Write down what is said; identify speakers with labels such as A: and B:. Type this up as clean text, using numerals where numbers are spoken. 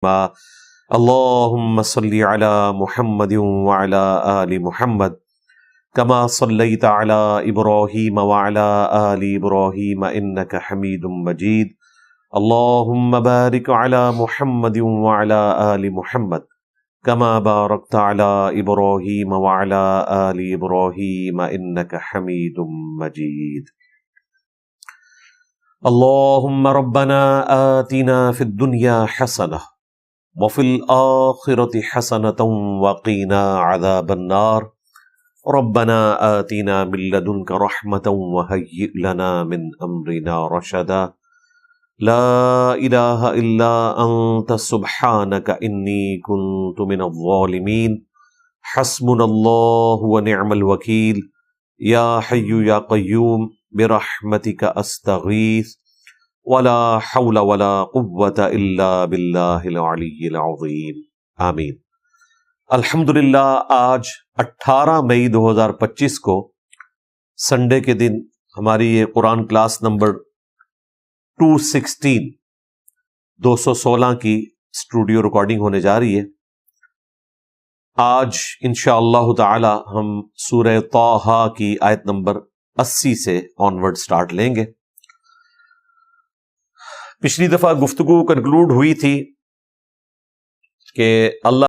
A: اللهم صل على محمد وعلى آل محمد كما صليت على إبراهيم وعلى آل إبراهيم إنك حميد مجيد اللهم بارك على محمد وعلى آل محمد كما باركت على إبراهيم وعلى آل إبراهيم إنك حميد مجيد اللهم ربنا آتنا في الدنيا حسنة وفي الآخرة حسنة وقنا عذاب النار ربنا آتنا من لدنك رحمة وهيئ لنا من أمرنا رشدا لا إله إلا أنت سبحانك إني كنت من الظالمين حسبنا الله ونعم الوكيل يا حي يا قيوم برحمتك أستغيث ولا حول ولا قوة إلا بالله العلی العظیم آمین۔ الحمدللہ آج 18 مئی 2025 کو سنڈے کے دن ہماری یہ قرآن کلاس نمبر 216 کی اسٹوڈیو ریکارڈنگ ہونے جا رہی ہے۔ آج انشاءاللہ تعالی ہم سورہ طٰہٰ کی آیت نمبر 80 سے آنورڈ سٹارٹ لیں گے۔ پچھلی دفعہ گفتگو کنکلوڈ ہوئی تھی کہ اللہ